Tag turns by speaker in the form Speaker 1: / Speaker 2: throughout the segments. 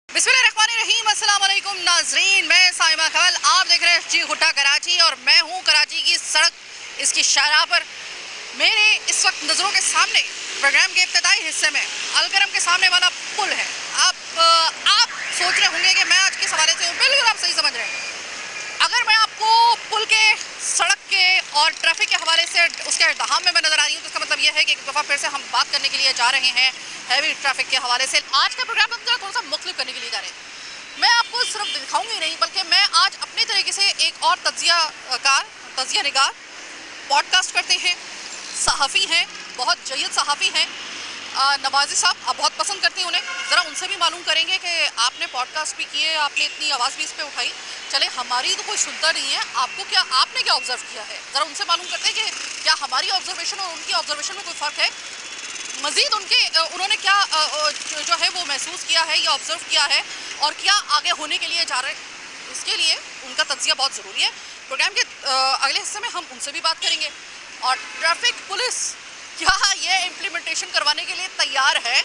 Speaker 1: बिस्मिल्लाहिर्रहमानिर्रहीम, अस्सलाम वालेकुम नाजरीन, मैं साइमा खवल, आप देख रहे हैं जी हुड्डा कराची और मैं हूँ कराची की सड़क इसकी शाहराह पर। मेरे इस वक्त नज़रों के सामने प्रोग्राम के इब्तदाई हिस्से में अलकरम के सामने वाला पुल है। आप सोच रहे होंगे कि मैं आज किस हवाले से हूँ, बिल्कुल आप सही समझ रहे हैं। अगर मैं आपको पुल के, सड़क के और ट्रैफिक के हवाले से उसके इज़्दिहाम में मैं नज़र आ रही हूँ तो इसका मतलब यह है कि एक दफ़ा फिर से हम बात करने के लिए जा रहे हैं हैवी ट्रैफिक के हवाले से। आज का प्रोग्राम हम थोड़ा सा मुख्तलिफ करने के लिए जा रहे हैं। मैं आपको सिर्फ दिखाऊंगी नहीं, बल्कि मैं आज अपने तरीके से एक और तजिया निगार पॉडकास्ट करते हैं, सहाफ़ी हैं, बहुत जयद सहाफ़ी हैं, नवाज़ी साहब, आप बहुत पसंद करती हैं उन्हें। ज़रा उनसे भी मालूम करेंगे कि आपने पॉडकास्ट भी किए, आपने इतनी आवाज़ भी इस पर उठाई, चले हमारी तो कोई सुनता नहीं है, आपने क्या ऑब्ज़र्व किया है, ज़रा उनसे मालूम करते हैं कि क्या हमारी ऑब्ज़र्वेशन और उनकी ऑब्ज़र्वेशन में कोई फ़र्क है। मज़ीद उन्होंने क्या जो है वो महसूस किया है या ऑब्ज़र्व किया है और क्या आगे होने के लिए जा रहे हैं, इसके लिए उनका तज्ज़िया बहुत ज़रूरी है। प्रोग्राम के अगले हिस्से में हम उनसे भी बात करेंगे। और ट्रैफिक पुलिस क्या ये इम्प्लीमेंटेशन करवाने के लिए तैयार है?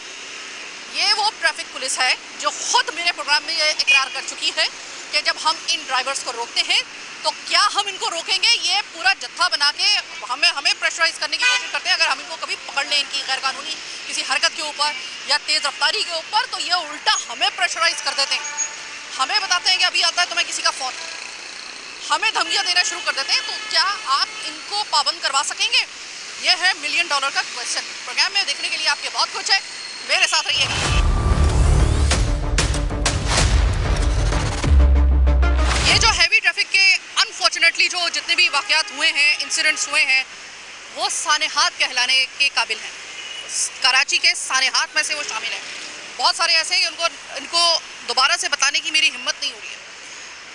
Speaker 1: ये वो ट्रैफिक पुलिस है जो ख़ुद मेरे प्रोग्राम में ये इकरार कर चुकी है कि जब हम इन ड्राइवर्स को रोकते हैं तो क्या हम इनको रोकेंगे, ये पूरा जत्था बना के हमें प्रेशराइज़ करने की कोशिश करते हैं। अगर हम इनको कभी पकड़ लें इनकी गैरकानूनी किसी हरकत के ऊपर या तेज़ रफ्तारी के ऊपर, तो ये उल्टा हमें प्रेशराइज़ कर देते हैं। हमें बताते हैं कि अभी आता है तुम्हें किसी का फ़ोन, हमें धमकियाँ देना शुरू कर देते हैं। तो क्या आप इनको पाबंद करवा सकेंगे? ये है $1 मिलियन का क्वेश्चन। प्रोग्राम में देखने के लिए आपके बहुत कुछ है, मेरे साथ रहिएगा। ये जो हैवी ट्रैफिक के अनफॉर्चुनेटली जो जितने भी वाक़यात हुए हैं, इंसिडेंट्स हुए हैं, वो सानेहात कहलाने के काबिल हैं। कराची के सानेहात में से वो शामिल हैं। बहुत सारे ऐसे हैं कि इनको दोबारा से बताने की मेरी हिम्मत नहीं हो रही है।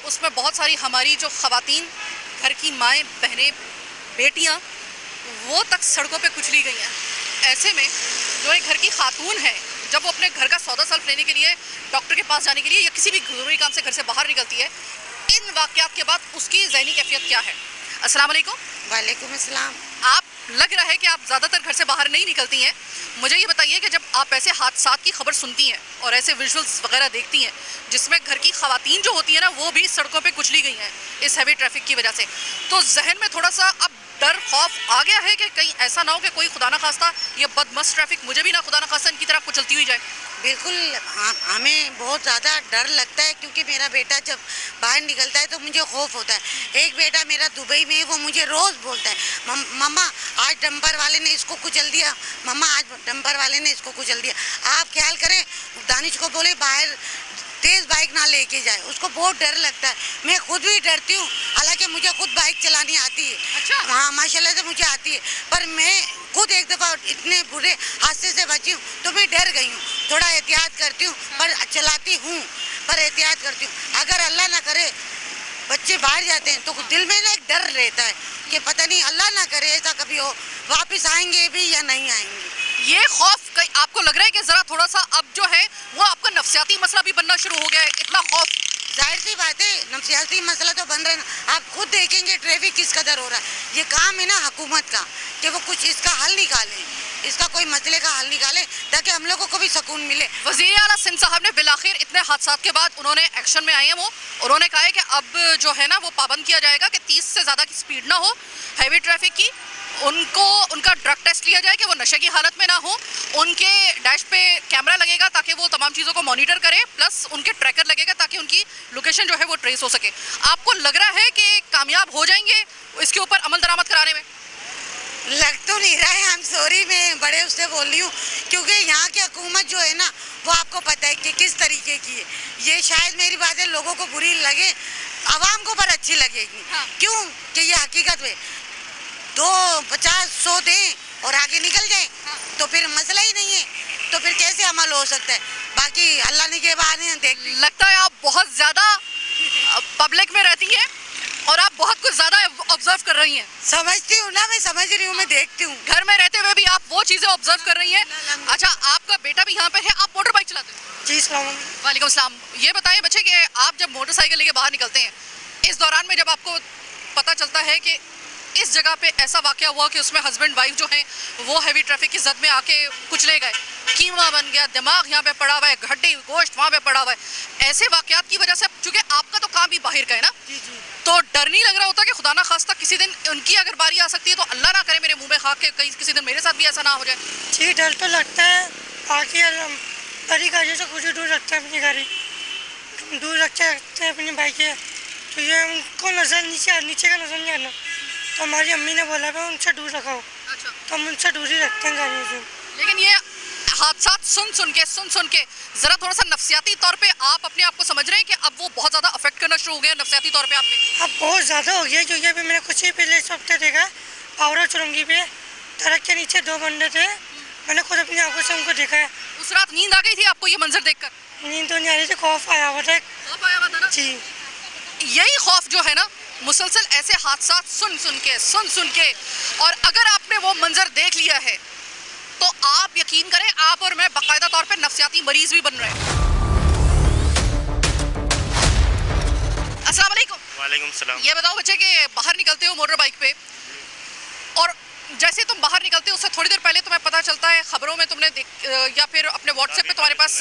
Speaker 1: उसमें बहुत सारी हमारी जो ख़वातीन, घर की माएँ, बहनें, बेटियाँ, वो तक सड़कों पे कुचली गई हैं। ऐसे में जो एक घर की खातून है, जब वो अपने घर का सौदा सल्फ लेने के लिए, डॉक्टर के पास जाने के लिए या किसी भी ज़रूरी काम से घर से बाहर निकलती है, इन वाक़यात के बाद उसकी ज़हनी कैफियत क्या है? अस्सलाम वालेकुम।
Speaker 2: वालेकुम अस्सलाम।
Speaker 1: आप लग रहा है कि आप ज़्यादातर घर से बाहर नहीं निकलती हैं। मुझे ये बताइए कि जब आप ऐसे हादसात की खबर सुनती हैं और ऐसे विजुअल्स वगैरह देखती हैं जिसमें घर की ख़वातीन जो होती हैं ना, वो भी सड़कों पे कुचली गई हैं इस हैवी ट्रैफिक की वजह से, तो जहन में थोड़ा सा अब डर, खौफ आ गया है कि कहीं ऐसा ना हो कि कोई खुदा ना खास्ता ये बदमस्त ट्रैफिक मुझे भी ना खुदा ना खास्ता इनकी तरफ कुचलती हुई जाए?
Speaker 2: बिल्कुल, हमें बहुत ज़्यादा डर लगता है क्योंकि मेरा बेटा जब बाहर निकलता है तो मुझे खौफ होता है। एक बेटा मेरा दुबई में है, वो मुझे रोज़ बोलता है, मम्मा आज डंपर वाले ने इसको कुचल दिया, मम्मा आज डंपर वाले ने इसको कुचल दिया। आप ख्याल करें, दानिश को बोले बाहर तेज़ बाइक ना लेके जाए, उसको बहुत डर लगता है। मैं खुद भी डरती हूँ, हालांकि मुझे खुद बाइक चलानी आती है।
Speaker 1: अच्छा।
Speaker 2: हाँ, माशाल्लाह से मुझे आती है, पर मैं खुद एक दफ़ा इतने बुरे हादसे से बची हूँ तो मैं डर गई हूँ। थोड़ा एहतियात करती हूँ, पर चलाती हूँ, पर एहतियात करती हूँ। अगर अल्लाह ना करे बच्चे बाहर जाते हैं तो दिल में ना एक डर रहता है कि पता नहीं, अल्लाह ना करे ऐसा कभी हो, वापस आएंगे भी या नहीं आएंगे।
Speaker 1: ये खौफ आपको लग रहा है कि ज़रा थोड़ा सा अब जो है वो आपका नफ्सियाती मसला भी बनना शुरू हो गया है? इतना खौफ,
Speaker 2: जाहिर सी बात है, नफ्सियाती मसला तो बन रहा है ना। आप खुद देखेंगे ट्रैफिक किस कदर हो रहा है। ये काम है ना हुकूमत का कि वो कुछ इसका हल निकालें, इसका कोई मसले का हल निकालें ताकि हम लोगों को भी सुकून मिले।
Speaker 1: वज़ीर आला सिंध साहब ने बिलाखिर इतने हादसात के बाद उन्होंने एक्शन में आए हैं। वो उन्होंने कहा है कि अब जो है ना वो पाबंद किया जाएगा कि 30 से ज़्यादा की स्पीड ना हो हैवी ट्रैफिक की। उनका ड्रग टेस्ट लिया जाए कि वो नशे की हालत में ना हो। उनके डैश पे कैमरा लगेगा ताकि वो तमाम चीज़ों को मॉनिटर करे, प्लस उनके ट्रैकर लगेगा ताकि उनकी लोकेशन जो है वो ट्रेस हो सके। आपको लग रहा है कि कामयाब हो जाएंगे इसके ऊपर अमल दरामद कराने में?
Speaker 2: लग तो नहीं रहा है, आई एम सॉरी, मैं बड़े उससे बोल रही हूँ क्योंकि यहाँ की हुकूमत जो है ना वो आपको पता है कि किस तरीके की है। ये शायद मेरी बातें लोगों को बुरी लगे, आवाम को पर अच्छी लगेगी।
Speaker 1: हाँ।
Speaker 2: क्यों कि ये हकीकत है, 250-100 दें और आगे निकल जाए।
Speaker 1: हाँ।
Speaker 2: तो फिर मसला ही नहीं है, तो फिर कैसे अमल हो सकता है? बाकी अल्लाह ने के बाद देख ली।
Speaker 1: लगता है आप बहुत ज़्यादा पब्लिक में रहती हैं और आप बहुत कुछ ज़्यादा ऑब्जर्व कर रही हैं।
Speaker 2: समझती हूँ ना, मैं समझ रही हूँ, मैं देखती हूँ।
Speaker 1: घर में रहते हुए भी आप वो चीज़ें ऑब्जर्व कर रही हैं। अच्छा, आपका बेटा भी यहाँ पे है, आप मोटर बाइक चलाते हैं?
Speaker 2: जी,
Speaker 1: वालेकुम सलाम। ये बताइए बच्चे कि आप जब मोटरसाइकिल लेके बाहर निकलते हैं, इस दौरान में जब आपको पता चलता है कि इस जगह पे ऐसा वाक़या हुआ कि उसमें हस्बैंड वाइफ जो हैं वो हैवी ट्रैफिक की जद में आके कुचले गए, कीमा बन गया, दिमाग यहाँ पे पड़ा हुआ है, हड्डी गोश्त वहाँ पे पड़ा हुआ है। ऐसे वाकयात की वजह से, चूंकि आपका तो काम ही बाहर का है ना, तो डर नहीं लग रहा होता कि खुदा ना खास्ता किसी दिन उनकी अगर बारी आ सकती है तो अल्लाह ना करे मेरे मुंह में खाक के कहीं किसी दिन मेरे साथ भी ऐसा ना हो जाए?
Speaker 3: जी डर तो लगता है। बाकी बड़ी गाड़ियों से कुछ दूर रखते हैं, अपनी गाड़ी दूर रखते हैं अपनी बाइकें, तो ये उनको नज़र नीचे का नज़र नहीं आना, तो हमारी अम्मी ने बोला भाई उनसे दूर रखाओ।
Speaker 1: अच्छा।
Speaker 3: तो हम उनसे दूर ही रखते हैं गाड़ियों से।
Speaker 1: लेकिन ये हादसा सुन के जरा थोड़ा सा नफसियाती तौर पे आप अपने आप को समझ रहे हैं कि अब वो बहुत ज़्यादा अफेक्ट करना शुरू हो गया नफसियाती तौर पे आप पे?
Speaker 3: अब बहुत ज़्यादा हो गया, क्योंकि अभी मैंने कुछ ही पहले इस हफ्ते देखा, पावरा चुरंगी पे ट्रक के नीचे 2 बंदे थे, मैंने खुद अपनी आंखों से उनको देखा है।
Speaker 1: उस रात नींद आ गई थी आपको ये मंजर देखकर?
Speaker 3: नींद तो नहीं आ रही थी, खौफ आया हुआ था।
Speaker 1: खौफ आया हुआ था ना?
Speaker 3: जी।
Speaker 1: यही खौफ जो है ना, मुसलसल ऐसे हादसा सुन के और अगर आपने वो मंजर देख लिया है तो आप यकीन करें, आप और मैं बाकायदा तौर पे नफसियाती मरीज भी बन रहे हैं। अस्सलाम वालेकुम।
Speaker 4: वालेकुम सलाम।
Speaker 1: ये बताओ बच्चे कि बाहर निकलते हो मोटर बाइक पे, और जैसे तुम बाहर निकलते हो उससे थोड़ी देर पहले तुम्हें पता चलता है, खबरों में तुमने या फिर अपने व्हाट्सएप पे तुम्हारे पास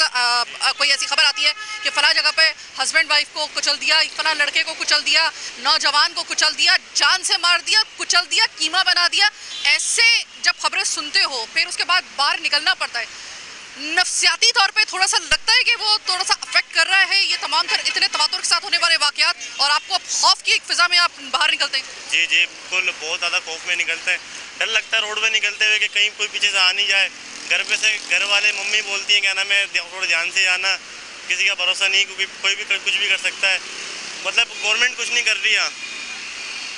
Speaker 1: कोई ऐसी खबर आती है कि फला जगह पे हस्बैंड वाइफ को कुचल दिया, फला लड़के को कुचल दिया, नौजवान को कुचल दिया, जान से मार दिया, कुचल दिया, कीमा बना दिया। ऐसे जब खबरें सुनते हो फिर उसके बाद बाहर निकलना पड़ता है, नफसियाती तौर पे थोड़ा सा लगता है कि वो थोड़ा सा अफेक्ट कर रहा है ये तमाम तर इतने तवातुर के साथ होने वाले वाकयात, और आपको अब खौफ की एक फिजा में आप बाहर निकलते हैं?
Speaker 4: जी बिल्कुल, बहुत ज़्यादा खौफ में निकलते हैं। डर लगता है रोड पे निकलते हुए कि कहीं कोई पीछे से आ नहीं जाए। घर पे से घर वाले मम्मी बोलती हैं क्या नाम है, थोड़ा ध्यान से आना, किसी का भरोसा नहीं, क्योंकि कोई भी कुछ भी कर सकता है। मतलब गवर्नमेंट कुछ नहीं कर रही है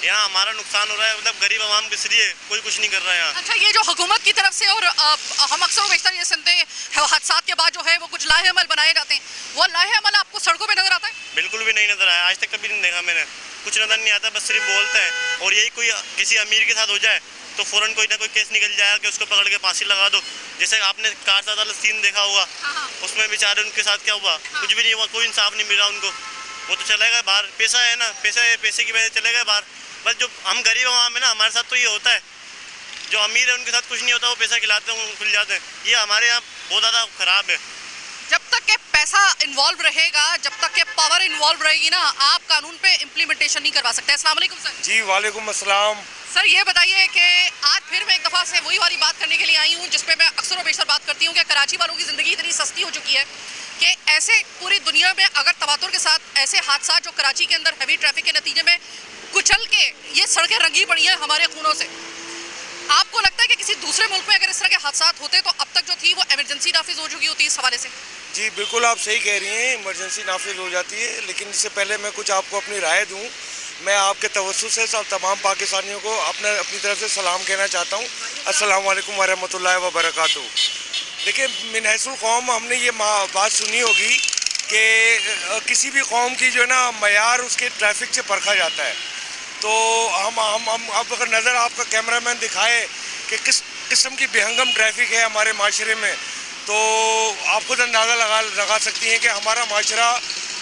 Speaker 4: यहाँ, हमारा नुकसान हो रहा है, मतलब गरीब आवाम किस लिए, कोई कुछ नहीं कर रहा है यहाँ।
Speaker 1: अच्छा, ये जो हुकूमत की तरफ से, और हम अक्सर बेशतर ये सुनते हैं हादसात के बाद जो है वो कुछ लाहे अमल बनाए जाते हैं, वो लाहे अमल आपको सड़कों पे नजर आता है?
Speaker 4: बिल्कुल भी नहीं नजर आया, आज तक कभी नहीं देखा मैंने, कुछ नजर नहीं आता, बस सिर्फ बोलते हैं। और यही कोई किसी अमीर के साथ हो जाए तो फ़ौरन कोई ना कोई केस निकल जाएगा कि उसको पकड़ के फांसी लगा दो। जैसे आपने कार साथ वाला सीन देखा होगा, उसमें बेचारे उनके साथ क्या हुआ, कुछ भी नहीं हुआ, कोई इंसाफ नहीं मिला उनको। वो तो चले गए बाहर, पैसा है ना, पैसे की वजह से चले गए बाहर। बस जो हम गरीब आवाम है ना, हमारे साथ तो ये होता है, जो अमीर है उनके साथ कुछ नहीं होता, वो पैसा खिलाते हैं, खुल जाते हैं। ये हमारे यहाँ बहुत ज़्यादा ख़राब है।
Speaker 1: जब तक के पैसा इन्वॉल्व रहेगा, जब तक के पावर इन्वॉल्व रहेगी ना, आप कानून पे इम्प्लीमेंटेशन नहीं करवा सकते। अस्सलाम वालेकुम सर।
Speaker 5: जी वालेकुम अस्सलाम।
Speaker 1: सर ये बताइए कि आज फिर मैं एक दफ़ा से वही वाली बात करने के लिए आई हूँ जिसपे मैं अक्सर और बेशतर बात करती हूँ कि कराची वालों की ज़िंदगी इतनी सस्ती हो चुकी है कि ऐसे पूरी दुनिया में अगर तवातुर के साथ ऐसे हादसा जो कराची के अंदर हैवी ट्रैफिक के नतीजे में कुचल के ये सड़कें रंगी पड़ी हैं हमारे खूनों से, आपको लगता है कि किसी दूसरे मुल्क में अगर इस तरह के हादसा होते तो अब तक जो थी वो इमरजेंसी नाफिज हो चुकी होती इस हवाले से?
Speaker 5: जी बिल्कुल, आप सही कह रही हैं, इमरजेंसी नाफिज हो जाती है। लेकिन इससे पहले मैं कुछ आपको अपनी राय दूं, मैं आपके तवज्जुह से सब तमाम पाकिस्तानियों को अपनी तरफ से सलाम कहना चाहता हूं। अस्सलाम वालेकुम व रहमतुल्लाहि व बरकातहू। देखिए, मिन हैसुल कौम हमने ये बात सुनी होगी कि किसी भी कौम की जो है ना मयार उसके ट्रैफिक से परखा जाता है। तो हम अब अगर नज़र आपका कैमरामैन दिखाए कि किस किस्म की बेहंगम ट्रैफिक है हमारे माशरे में, तो आप खुद अंदाज़ा लगा सकती हैं कि हमारा माशरा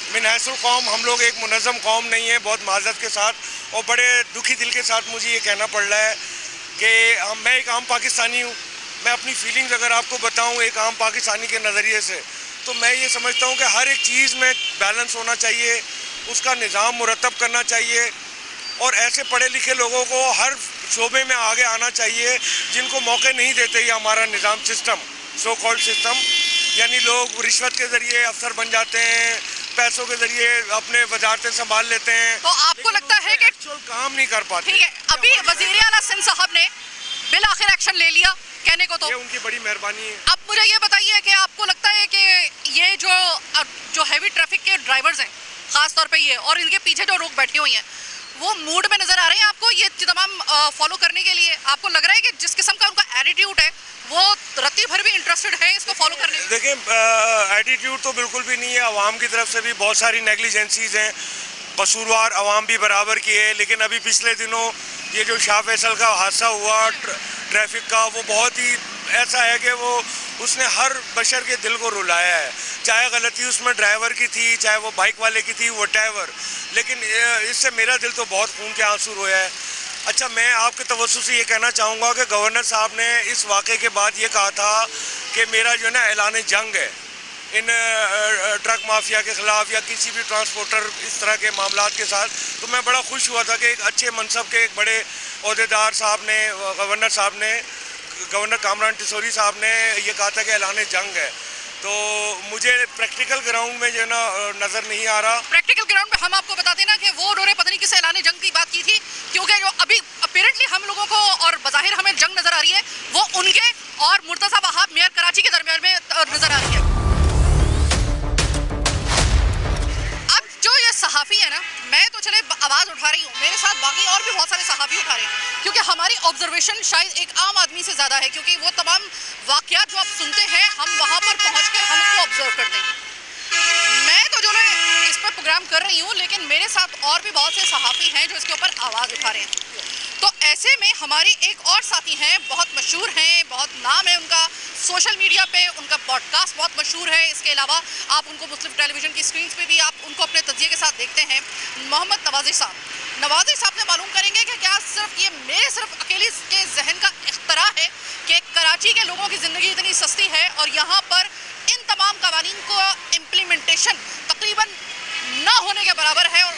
Speaker 5: मिन हैसुल कौम, हम लोग एक मुनज़्ज़म कौम नहीं है, बहुत माज़रत के साथ और बड़े दुखी दिल के साथ मुझे ये कहना पड़ रहा है कि मैं एक आम पाकिस्तानी हूँ। मैं अपनी फीलिंग्स अगर आपको बताऊँ एक आम पाकिस्तानी के नज़रिए से, तो मैं ये समझता हूँ कि हर एक चीज़ में बैलेंस होना चाहिए, उसका निज़ाम मुरतब करना चाहिए और ऐसे पढ़े लिखे लोगों को हर शोबे में आगे आना चाहिए जिनको मौके नहीं देते ये हमारा निज़ाम सिस्टम, सो कॉल्ड सिस्टम। यानी लोग रिश्वत के ज़रिए अफसर बन जाते हैं, पैसों के ज़रिए अपने वजारतें संभाल लेते हैं।
Speaker 1: तो आपको लगता है कि
Speaker 5: एक्चुअल काम नहीं कर पाते?
Speaker 1: ठीक है, अभी वज़ीर आला सिंध साहब ने बिल आखिर एक्शन ले लिया, कहने को तो
Speaker 5: ये उनकी बड़ी मेहरबानी है।
Speaker 1: अब मुझे ये बताइए कि आपको लगता है कि ये जो हैवी ट्रैफिक के ड्राइवर्स हैं ख़ास तौर पे ये, और इनके पीछे जो लोग बैठे हुए हैं, वो मूड में नज़र आ रहे हैं आपको ये तमाम फॉलो करने के लिए? आपको लग रहा है कि जिस किस्म का उनका एटीट्यूड है वो रत्ती भर भी इंटरेस्टेड है इसको फॉलो करने में?
Speaker 5: देखिए, एटीट्यूड तो बिल्कुल भी नहीं है, आवाम की तरफ से भी बहुत सारी नेग्लिजेंसीज हैं, कसूरवार आवाम भी बराबर की है। लेकिन अभी पिछले दिनों ये जो शाह फैसल का हादसा हुआ ट्रैफिक का, वो बहुत ही ऐसा है कि वो उसने हर बशर के दिल को रुलाया है, चाहे गलती उसमें ड्राइवर की थी, चाहे वो बाइक वाले की थी, व्हाटएवर। लेकिन इससे मेरा दिल तो बहुत खून के आंसू रोया है। अच्छा, मैं आपके तवज्जुह से ये कहना चाहूँगा कि गवर्नर साहब ने इस वाक़े के बाद ये कहा था कि मेरा जो है ना ऐलान जंग है इन ट्रक माफिया के ख़िलाफ़ या किसी भी ट्रांसपोर्टर इस तरह के मामलात के साथ। तो मैं बड़ा खुश हुआ था कि एक अच्छे मनसब के एक बड़े अहदेदार साहब ने, गवर्नर कामरान टिसोरी साहब ने ये कहा था कि ऐलान जंग है। तो मुझे प्रैक्टिकल ग्राउंड में जो है ना नज़र नहीं आ रहा।
Speaker 1: प्रैक्टिकल ग्राउंड में हम आपको बता देना कि वो उन्होंने पता नहीं किस ऐलान जंग की बात की थी, क्योंकि जो अभी अपीरेंटली हम लोगों को और बज़ाहिर हमें जंग नज़र आ रही है वो उनके और मुर्तज़ा वहाब मेयर कराची के दरमियान में नज़र आ रही है। अब जो ये सहाफ़ी है ना, मैं तो चले आवाज़ उठा रही हूँ, मेरे साथ बाकी और भी बहुत सारे सहाफ़ी उठा रहे हैं, क्योंकि हमारी ऑब्जर्वेशन शायद एक आम आदमी से ज़्यादा है, क्योंकि वो तमाम वाक़यात जो आप सुनते हैं हम वहाँ पर पहुँच कर हम उसको ऑब्जर्व करते हैं। मैं तो जो है इस पर प्रोग्राम कर रही हूँ, लेकिन मेरे साथ और भी बहुत से सहाफ़ी हैं जो इसके ऊपर आवाज़ उठा रहे हैं। तो ऐसे में हमारी एक और साथी हैं, बहुत मशहूर हैं, बहुत नाम है उनका, सोशल मीडिया पे उनका पॉडकास्ट बहुत मशहूर है। इसके अलावा आप उनको मुस्लिम टेलीविज़न की स्क्रीन पे भी आप उनको अपने तजिए के साथ देखते हैं। मोहम्मद नवाज़ी साहब से मालूम करेंगे कि क्या सिर्फ ये मेरे सिर्फ अकेले के जहन का इख्तरा है कि कराची के लोगों की ज़िंदगी इतनी सस्ती है और यहाँ पर इन तमाम कवानीन को इम्प्लीमेंटेशन तकरीबन ना होने के बराबर है और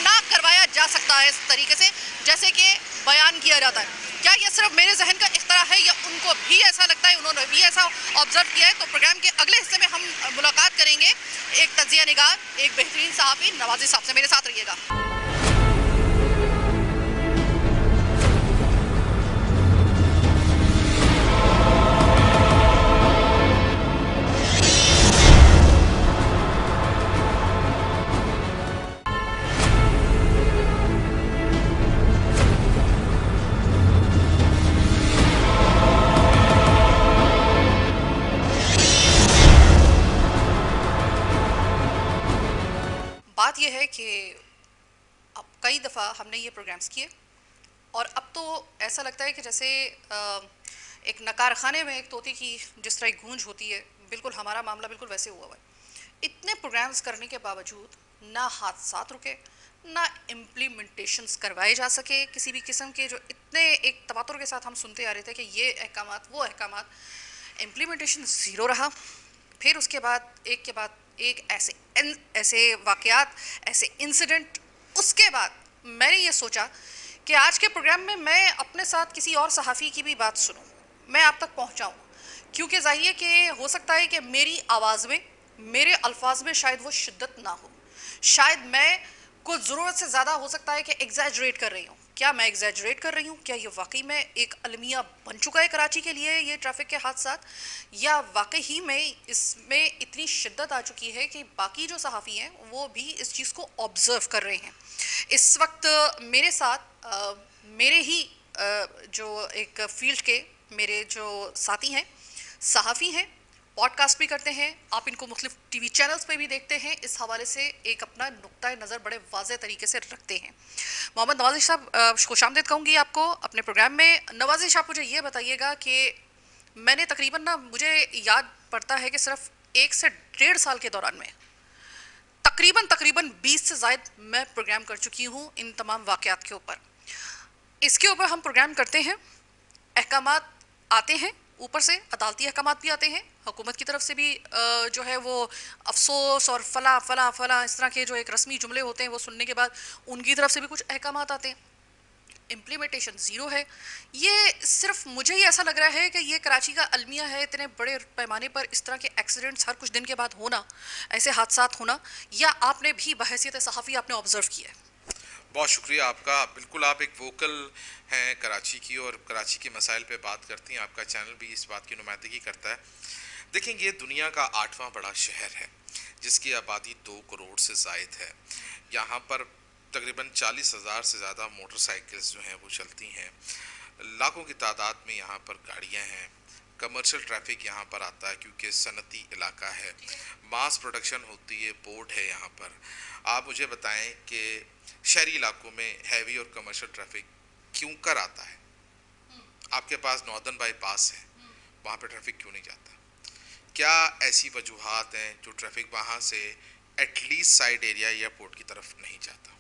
Speaker 1: ना करवाया जा सकता है इस तरीके से जैसे कि बयान किया जाता है। क्या ये सिर्फ मेरे जहन का इख्तरा है या उनको भी ऐसा लगता है, उन्होंने भी ऐसा ऑब्जर्व किया है? तो प्रोग्राम के अगले हिस्से में हम मुलाकात करेंगे एक तजिया निगार, एक बेहतरीन सहाफ़ी नवाज़ी साहब से। मेरे साथ रहिएगा। बात यह है कि अब कई दफ़ा हमने ये प्रोग्राम्स किए और अब तो ऐसा लगता है कि जैसे एक नकारखाने में एक तोते की जिस तरह गूंज होती है, बिल्कुल हमारा मामला बिल्कुल वैसे हुआ है। इतने प्रोग्राम्स करने के बावजूद ना हादसा रुके, ना इम्प्लीमेंटेशंस करवाए जा सके किसी भी किस्म के, जो इतने एक तवातुर के साथ हम सुनते आ रहे थे कि ये अहकामात वो अहकामात, इम्प्लीमेंटेशन ज़ीरो रहा। फिर उसके बाद एक ऐसे वाक़यात, ऐसे इंसिडेंट। उसके बाद मैंने ये सोचा कि आज के प्रोग्राम में मैं अपने साथ किसी और सहाफ़ी की भी बात सुनूं, मैं आप तक पहुंचाऊं, क्योंकि ज़ाहिर है कि हो सकता है कि मेरी आवाज़ में, मेरे अल्फाज में शायद वो शिद्दत ना हो, शायद मैं कुछ ज़रूरत से ज़्यादा हो सकता है कि एग्जैजरेट कर रही हूँ। क्या मैं एग्जैजरेट कर रही हूँ? क्या ये वाकई में एक अलमिया बन चुका है कराची के लिए ये ट्रैफिक के हादसात, या वाकई ही में इसमें इतनी शिद्दत आ चुकी है कि बाकी जो सहाफ़ी हैं वो भी इस चीज़ को ऑब्ज़र्व कर रहे हैं? इस वक्त मेरे साथ मेरे ही जो एक फ़ील्ड के मेरे जो साथी हैं, सहाफ़ी हैं, पॉडकास्ट भी करते हैं, आप इनको मुख्तलिफ टीवी चैनल्स पे भी देखते हैं, इस हवाले से एक अपना नुक्ता नज़र बड़े वाज़े तरीके से रखते हैं। मोहम्मद नवाज़ी साहब, खुशामदीद कहूँगी आपको अपने प्रोग्राम में। नवाज़ी साहब, मुझे ये बताइएगा कि मैंने तकरीबन मुझे याद पड़ता है कि सिर्फ 1 से 1.5 साल के दौरान में तकरीबन 20 से ज़ायद मैं प्रोग्राम कर चुकी हूँ इन तमाम वाक़यात के ऊपर। इसके ऊपर हम प्रोग्राम करते हैं, अहकामात आते हैं, ऊपर से अदालती अहकामात भी आते हैं, हुकूमत की तरफ से भी जो है वो अफसोस और फला इस तरह के जो एक रस्मी जुमले होते हैं वो सुनने के बाद उनकी तरफ से भी कुछ अहकामात आते हैं। इम्प्लीमेंटेशन ज़ीरो है। ये सिर्फ मुझे ही ऐसा लग रहा है कि ये कराची का अलमिया है, इतने बड़े पैमाने पर इस तरह के एक्सीडेंट्स हर कुछ दिन के बाद होना, ऐसे हादसात होना, या आपने भी बहैसियत सहाफ़ी आपने ऑब्ज़र्व किया है?
Speaker 6: बहुत शुक्रिया आपका। बिल्कुल आप एक वोकल हैं कराची की और कराची के मसाइल पे बात करती हैं, आपका चैनल भी इस बात की नुमाइंदगी करता है। देखें, ये दुनिया का 8वां बड़ा शहर है जिसकी आबादी 2 करोड़ से ज़ायद है। यहाँ पर तकरीबन 40,000 से ज़्यादा मोटरसाइकिल्स जो हैं वो चलती हैं, लाखों की तादाद में यहाँ पर गाड़ियाँ हैं, कमर्शियल ट्रैफिक यहाँ पर आता है क्योंकि सनती इलाका है, मास प्रोडक्शन होती है, पोर्ट है यहाँ पर। आप मुझे बताएं कि शहरी इलाकों में हैवी और कमर्शियल ट्रैफिक क्यों कर आता है? आपके पास नॉर्दर्न बाईपास है, वहाँ पे ट्रैफिक क्यों नहीं जाता? क्या ऐसी वजूहात हैं जो ट्रैफिक वहाँ से एटलीस्ट साइड एरिया या पोर्ट की तरफ नहीं जाता?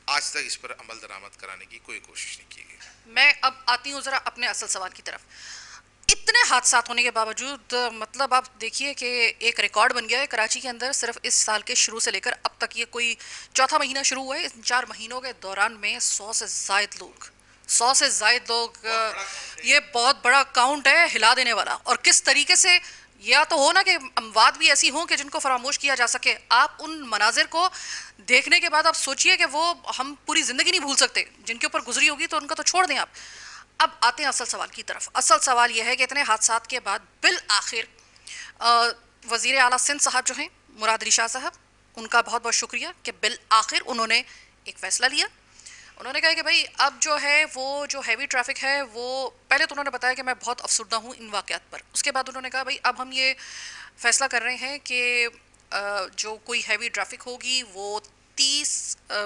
Speaker 6: आज तक इस पर अमल दरामद कराने की कोई कोशिश नहीं की गई।
Speaker 1: मैं अब आती हूँ ज़रा अपने असल सवाल की तरफ। इतने हादसात होने के बावजूद मतलब आप देखिए कि एक रिकॉर्ड बन गया है कराची के अंदर सिर्फ इस साल के शुरू से लेकर अब तक। ये कोई चौथा महीना शुरू हुआ है, इन 4 महीनों के दौरान में 100 से जायद लोग, 100 से जायद लोग, ये बहुत बड़ा काउंट है, हिला देने वाला। और किस तरीके से, या तो हो ना कि अमवात भी ऐसी हों कि जिनको फरामोश किया जा सके। आप उन मनाजिर को देखने के बाद आप सोचिए कि वो हम पूरी ज़िंदगी नहीं भूल सकते। जिनके ऊपर गुजरी होगी तो उनका तो छोड़ दें आप। अब आते हैं असल सवाल की तरफ। असल सवाल यह है कि इतने हादसात के बाद बिल आखिर वज़ीर आला सिंध साहब जो हैं मुराद अली शाह साहब, उनका बहुत बहुत शुक्रिया कि बिल आखिर उन्होंने एक फ़ैसला लिया। उन्होंने कहा कि भाई अब जो है वो जो हैवी ट्रैफिक है वो, पहले तो उन्होंने बताया कि मैं बहुत अफसुर्दा हूँ इन वाक़यात पर। उसके बाद उन्होंने कहा भाई अब हम ये फ़ैसला कर रहे हैं कि जो कोई हैवी ट्रैफिक होगी वो 30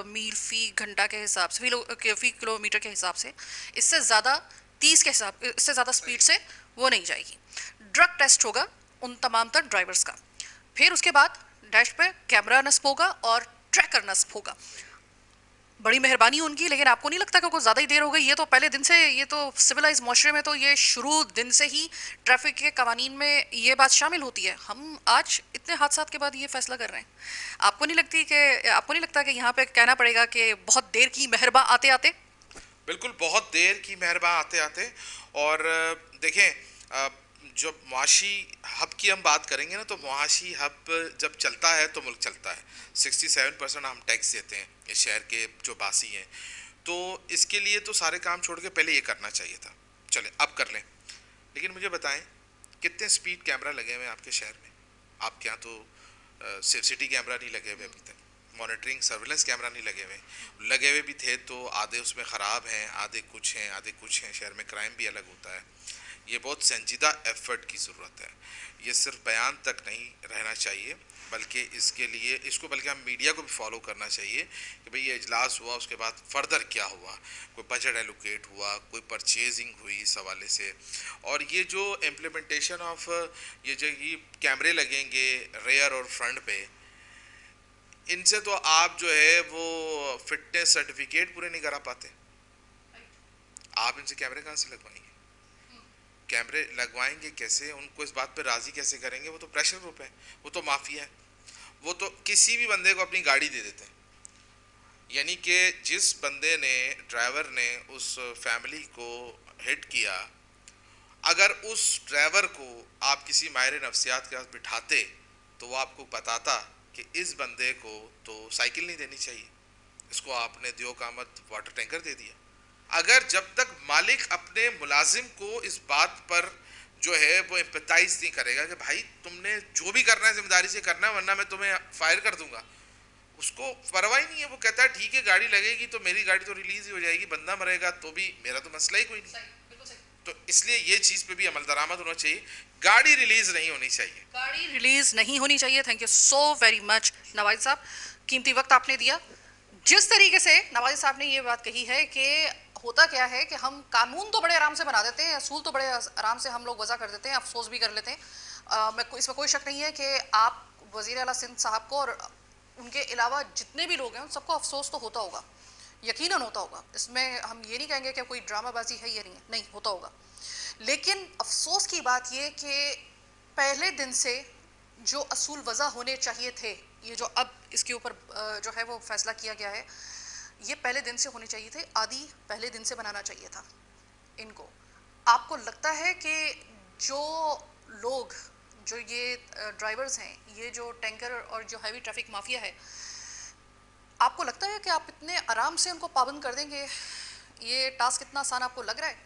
Speaker 1: मील फ़ी घंटा के हिसाब से, फ़ी किलोमीटर के हिसाब से, इससे ज़्यादा 30 के हिसाब, इससे ज़्यादा स्पीड से वो नहीं जाएगी। ड्रग टेस्ट होगा उन तमाम तर ड्राइवर्स का। फिर उसके बाद डैश पे कैमरा नस्ब होगा और ट्रैकर नस्ब होगा। बड़ी मेहरबानी उनकी, लेकिन आपको नहीं लगता कि कुछ ज़्यादा ही देर हो गई? ये तो पहले दिन से, ये तो सिविलाइज माशरे में तो ये शुरू दिन से ही ट्रैफिक के कवानीन में ये बात शामिल होती है। हम आज इतने हादसात के बाद ये फैसला कर रहे हैं। आपको नहीं लगता कि यहाँ पे कहना पड़ेगा कि बहुत देर की मेहरबा आते आते?
Speaker 6: बिल्कुल, बहुत देर की मेहरबा आते आते। और देखें, जब मुआशी हब की हम बात करेंगे ना, तो मुआशी हब जब चलता है तो मुल्क चलता है। 67% हम टैक्स देते हैं इस शहर के जो बासी हैं, तो इसके लिए तो सारे काम छोड़ के पहले ये करना चाहिए था। चले अब कर लें। लेकिन मुझे बताएं कितने स्पीड कैमरा लगे हुए हैं आपके शहर में? आपके यहाँ तो सिर्फ सिटी कैमरा नहीं लगे हुए अभी तक, मॉनिटरिंग सर्विलेंस कैमरा नहीं लगे हुए। लगे हुए भी थे तो आधे उसमें ख़राब हैं, आधे कुछ हैं। शहर में क्राइम भी अलग होता है। ये बहुत संजीदा एफर्ट की ज़रूरत है। ये सिर्फ बयान तक नहीं रहना चाहिए, बल्कि इसके लिए इसको बल्कि हम मीडिया को भी फॉलो करना चाहिए कि भाई ये इजलास हुआ, उसके बाद फर्दर क्या हुआ, कोई बजट एलोकेट हुआ, कोई परचेजिंग हुई इस हवाले से। और ये जो इम्प्लीमेंटेशन ऑफ ये जो ये कैमरे लगेंगे रेयर और फ्रंट पे, इनसे तो आप जो है वो फिटनेस सर्टिफिकेट पूरे नहीं करा पाते। आप इनसे कैमरे कहाँ से लगवाएंगे? कैमरे लगवाएंगे कैसे? उनको इस बात पे राज़ी कैसे करेंगे? वो तो प्रेशर ग्रुप है, वो तो माफिया है। वो तो किसी भी बंदे को अपनी गाड़ी दे देते हैं। यानी कि जिस बंदे ने, ड्राइवर ने उस फैमिली को हिट किया, अगर उस ड्राइवर को आप किसी माहिर नफ्सियात के पास बिठाते तो वो आपको बताता कि इस बंदे को तो साइकिल नहीं देनी चाहिए, इसको आपने दियो कामत वाटर टैंकर दे दिया। अगर जब तक मालिक अपने मुलाजिम को इस बात पर जो है वो एम्पैथाइज नहीं करेगा कि भाई तुमने जो भी करना है जिम्मेदारी से करना है वरना मैं तुम्हें फायर कर दूंगा, उसको परवाह ही नहीं है। वो कहता है ठीक है गाड़ी लगेगी तो मेरी गाड़ी तो रिलीज ही हो जाएगी, बंदा मरेगा तो भी मेरा तो मसला ही कोई नहीं। तो इसलिए ये चीज़ पे भी अमल दरामद होना चाहिए। गाड़ी रिलीज नहीं होनी चाहिए,
Speaker 1: गाड़ी रिलीज नहीं होनी चाहिए। Thank you so very much Nawaz साहब, कीमती वक्त आपने दिया। जिस तरीके से नवाज साहब ने ये बात कही है कि होता क्या है कि हम कानून तो बड़े आराम से बना देते हैं, असूल तो बड़े आराम से हम लोग वज़ा कर देते हैं, अफसोस भी कर लेते हैं। इसमें कोई शक नहीं है कि आप वज़ीर आला सिंध साहब को और उनके अलावा जितने भी लोग हैं उन सबको अफसोस तो होता होगा, यकीनन होता होगा। इसमें हम ये नहीं कहेंगे कि कोई ड्रामाबाजी है या नहीं होता होगा। लेकिन अफसोस की बात ये कि पहले दिन से जो असूल वज़ा होने चाहिए थे, ये जो अब इसके ऊपर जो है वो फैसला किया गया है, ये पहले दिन से होने चाहिए थे। आदि पहले दिन से बनाना चाहिए था इनको। आपको लगता है कि जो लोग, जो ये ड्राइवर्स हैं, ये जो टैंकर और जो हैवी ट्रैफिक माफिया है, आपको लगता है कि आप इतने आराम से उनको पाबंद कर देंगे? ये टास्क इतना आसान आपको लग रहा है?